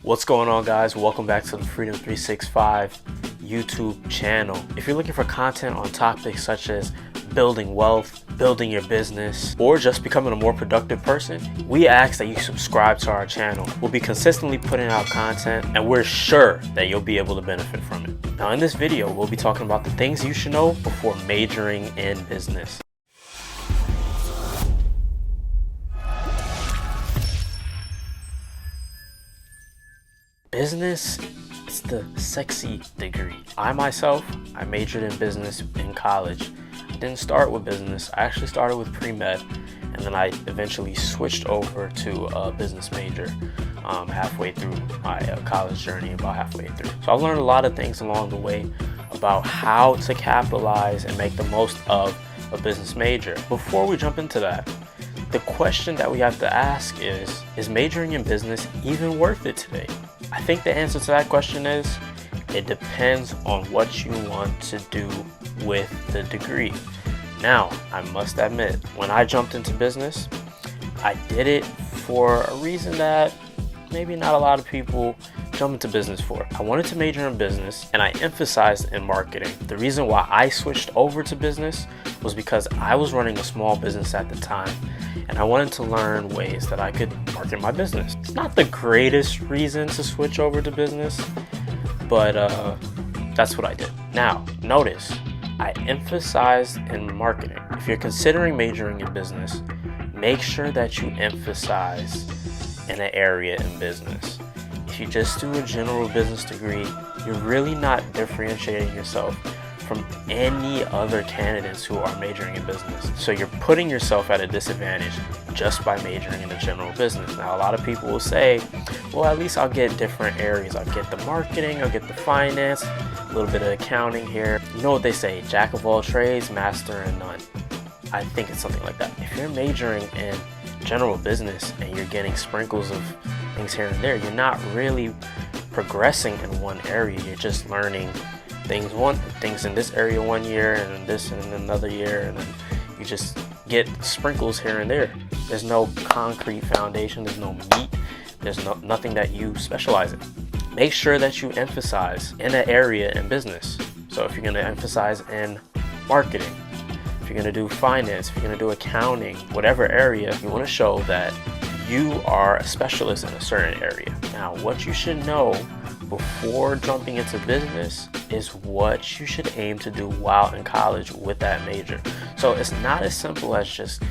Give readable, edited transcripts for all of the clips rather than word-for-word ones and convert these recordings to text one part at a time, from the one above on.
What's going on, guys? Welcome back to the Freedom 365 YouTube channel. If you're looking for content on topics such as building wealth, building your business, or just becoming a more productive person, we ask that you subscribe to our channel. We'll be consistently putting out content, and we're sure that you'll be able to benefit from it. Now, in this video, we'll be talking about the things you should know before majoring in business. Business is the sexy degree. I majored in business in college. I didn't start with business. I actually started with pre-med, and then I eventually switched over to a business major halfway through my college journey, about halfway through. So I've learned a lot of things along the way about how to capitalize and make the most of a business major. Before we jump into that, the question that we have to ask is majoring in business even worth it today? I think the answer to that question is, it depends on what you want to do with the degree. Now, I must admit, when I jumped into business, I did it for a reason that maybe not a lot of people jump into business for. I wanted to major in business, and I emphasized in marketing. The reason why I switched over to business was because I was running a small business at the time, and I wanted to learn ways that I could market my business. It's not the greatest reason to switch over to business, but that's what I did. Now, notice, I emphasized in marketing. If you're considering majoring in business, make sure that you emphasize in an area in business. If you just do a general business degree, you're really not differentiating yourself from any other candidates who are majoring in business. So you're putting yourself at a disadvantage just by majoring in a general business. Now, a lot of people will say, well, at least I'll get different areas. I'll get the marketing, I'll get the finance, a little bit of accounting here. You know what they say, jack of all trades, master in none. I think it's something like that. If you're majoring in general business and you're getting sprinkles of things here and there, you're not really progressing in one area. You're just learning things in this area one year, and then this in another year, and then you just get sprinkles here and there. There's no concrete foundation, there's no meat, there's nothing that you specialize in. Make sure that you emphasize in an area in business. So if you're going to emphasize in marketing, if you're going to do finance, if you're going to do accounting, whatever area, you want to show that you are a specialist in a certain area. Now, what you should know before jumping into business is what you should aim to do while in college with that major. So it's not as simple as just,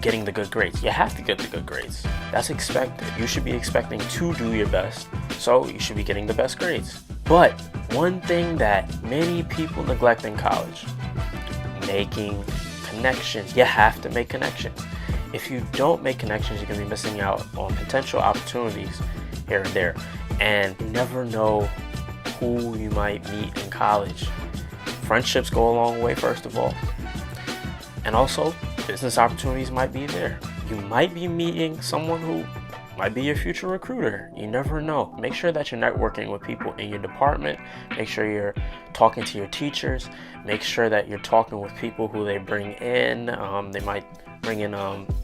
getting the good grades. You have to get the good grades. That's expected. You should be expecting to do your best. So you should be getting the best grades. But one thing that many people neglect in college, making connections. You have to make connections. If you don't make connections, you're going to be missing out on potential opportunities here and there. And you never know who you might meet in college. Friendships go a long way, first of all. And also, business opportunities might be there. You might be meeting someone who might be your future recruiter. You never know. Make sure that you're networking with people in your department. Make sure you're talking to your teachers. Make sure that you're talking with people who they bring in. They might bring in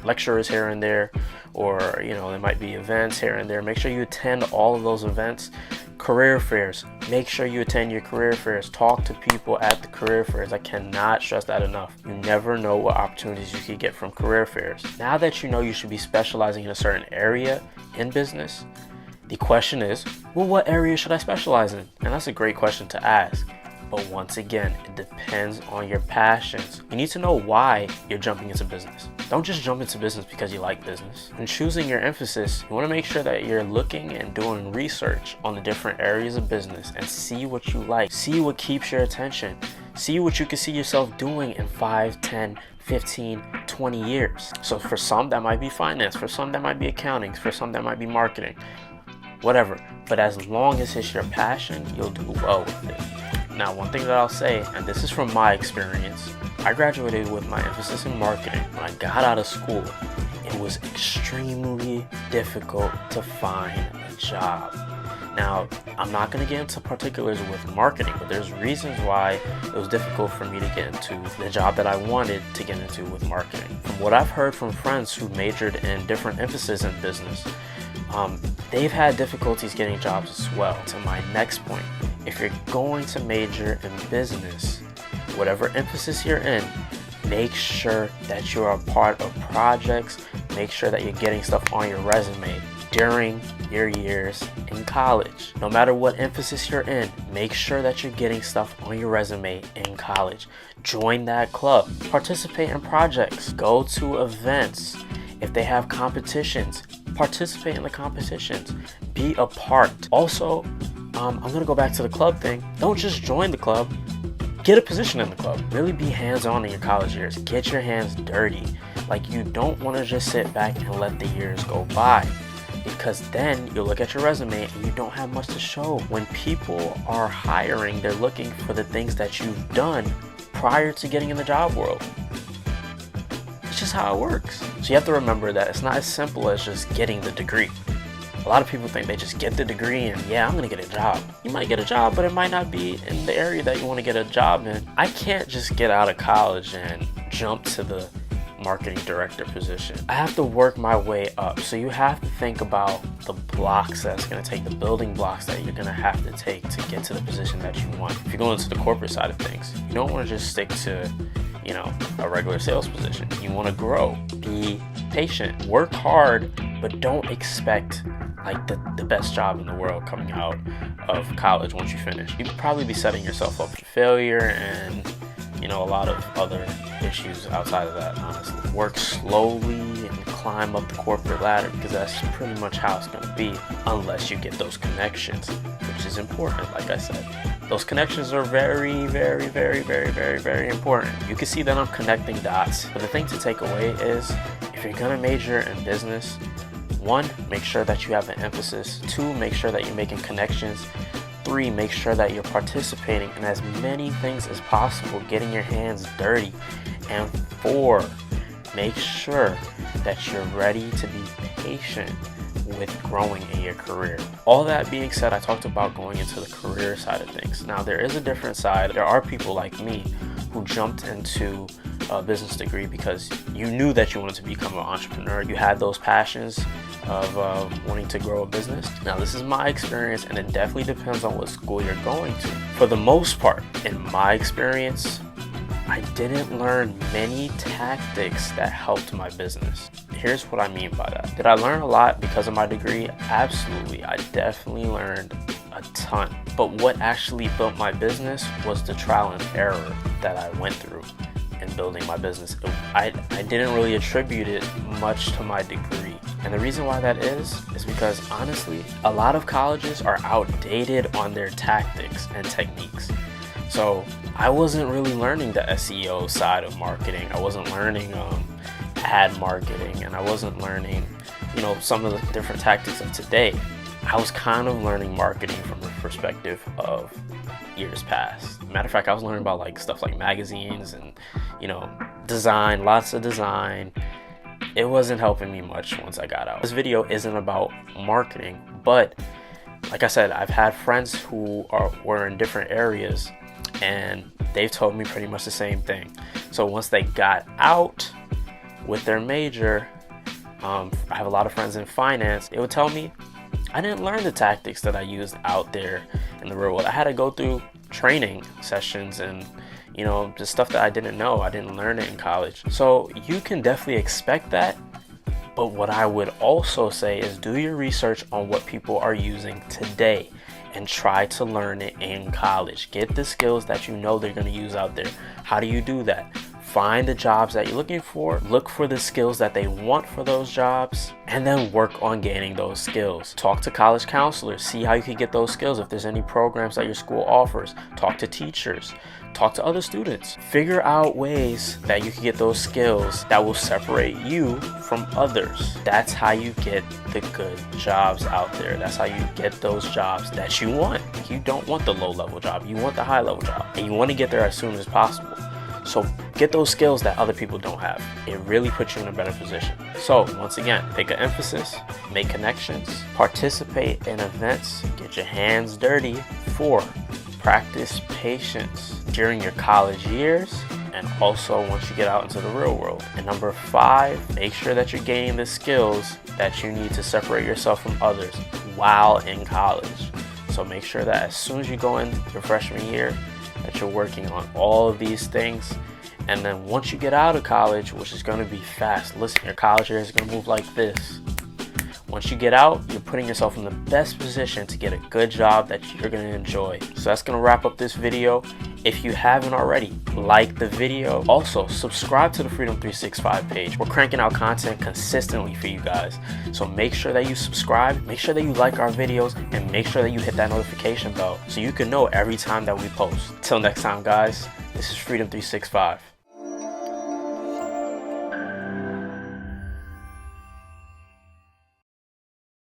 lecturers here and there, or there might be events here and there. Make sure you attend all of those events. Career fairs, make sure you attend your career fairs. Talk to people at the career fairs. I cannot stress that enough. You never know what opportunities you could get from career fairs. Now that you know you should be specializing in a certain area in business, the question is, well, what area should I specialize in? And that's a great question to ask. But once again, it depends on your passions. You need to know why you're jumping into business. Don't just jump into business because you like business. In choosing your emphasis, you want to make sure that you're looking and doing research on the different areas of business and see what you like. See what keeps your attention. See what you can see yourself doing in 5, 10, 15, 20 years. So for some, that might be finance. For some, that might be accounting. For some, that might be marketing. Whatever. But as long as it's your passion, you'll do well with it. Now, one thing that I'll say, and this is from my experience, I graduated with my emphasis in marketing. When I got out of school, it was extremely difficult to find a job. Now, I'm not going to get into particulars with marketing, but there's reasons why it was difficult for me to get into the job that I wanted to get into with marketing. From what I've heard from friends who majored in different emphases in business, they've had difficulties getting jobs as well. To my next point, if you're going to major in business, whatever emphasis you're in, make sure that you are a part of projects. Make sure that you're getting stuff on your resume during your years in college. No matter what emphasis you're in, make sure that you're getting stuff on your resume in college. Join that club. Participate in projects. Go to events. If they have competitions, participate in the competitions. Be a part. Also, I'm gonna go back to the club thing. Don't just join the club. Get a position in the club. Really be hands-on in your college years. Get your hands dirty. Like, you don't want to just sit back and let the years go by, because then you look at your resume and you don't have much to show. When people are hiring, they're looking for the things that you've done prior to getting in the job world. It's just how it works. So you have to remember that it's not as simple as just getting the degree. A lot of people think they just get the degree and yeah, I'm gonna get a job. You might get a job, but it might not be in the area that you want to get a job in. I can't just get out of college and jump to the marketing director position. I have to work my way up. So you have to think about the blocks that's going to take, the building blocks that you're going to have to take to get to the position that you want. If you go into the corporate side of things, you don't want to just stick to, a regular sales position. You want to grow. Be patient. Work hard, but don't expect like the best job in the world coming out of college once you finish. You'd probably be setting yourself up for failure and a lot of other issues outside of that, honestly. Work slowly and climb up the corporate ladder, because that's pretty much how it's going to be, unless you get those connections, which is important. Like I said, those connections are very, very, very, very, very, very important. You can see that I'm connecting dots. But the thing to take away is, if you're going to major in business, 1, make sure that you have an emphasis. 2, make sure that you're making connections. 3, make sure that you're participating in as many things as possible, getting your hands dirty. And 4, make sure that you're ready to be patient with growing in your career. All that being said, I talked about going into the career side of things. Now, there is a different side. There are people like me who jumped into a business degree because you knew that you wanted to become an entrepreneur. You had those passions of wanting to grow a business. Now, this is my experience, and it definitely depends on what school you're going to. For the most part, in my experience, I didn't learn many tactics that helped my business. Here's what I mean by that. Did I learn a lot because of my degree? Absolutely. I definitely learned a ton. But what actually built my business was the trial and error that I went through in building my business. I didn't really attribute it much to my degree. And the reason why that is because honestly, a lot of colleges are outdated on their tactics and techniques. So I wasn't really learning the SEO side of marketing. I wasn't learning ad marketing, and I wasn't learning, some of the different tactics of today. I was kind of learning marketing from the perspective of years past. Matter of fact, I was learning about stuff like magazines and, design, lots of design. It wasn't helping me much once I got out. This video isn't about marketing, but like I said, I've had friends who were in different areas, and they've told me pretty much the same thing. So once they got out with their major, I have a lot of friends in finance. They would tell me I didn't learn the tactics that I used out there in the real world. I had to go through training sessions and just stuff that I didn't know. I didn't learn it in college. So you can definitely expect that. But what I would also say is do your research on what people are using today and try to learn it in college. Get the skills that they're going to use out there. How do you do that? Find the jobs that you're looking for, look for the skills that they want for those jobs, and then work on gaining those skills. Talk to college counselors, see how you can get those skills. If there's any programs that your school offers, talk to teachers, talk to other students. Figure out ways that you can get those skills that will separate you from others. That's how you get the good jobs out there. That's how you get those jobs that you want. You don't want the low-level job, you want the high-level job, and you want to get there as soon as possible. So get those skills that other people don't have. It really puts you in a better position. So once again, pick an emphasis, make connections, participate in events, get your hands dirty. 4, practice patience during your college years and also once you get out into the real world. And number 5, make sure that you're gaining the skills that you need to separate yourself from others. while in college. So make sure that as soon as you go in your freshman year, that you're working on all of these things. And then once you get out of college, which is going to be fast, listen, your college year is going to move like this. Once you get out, you're putting yourself in the best position to get a good job that you're going to enjoy. So that's going to wrap up this video. If you haven't already, like the video. Also, subscribe to the Freedom 365 page. We're cranking out content consistently for you guys. So make sure that you subscribe, make sure that you like our videos, and make sure that you hit that notification bell so you can know every time that we post. Till next time, guys, this is Freedom 365.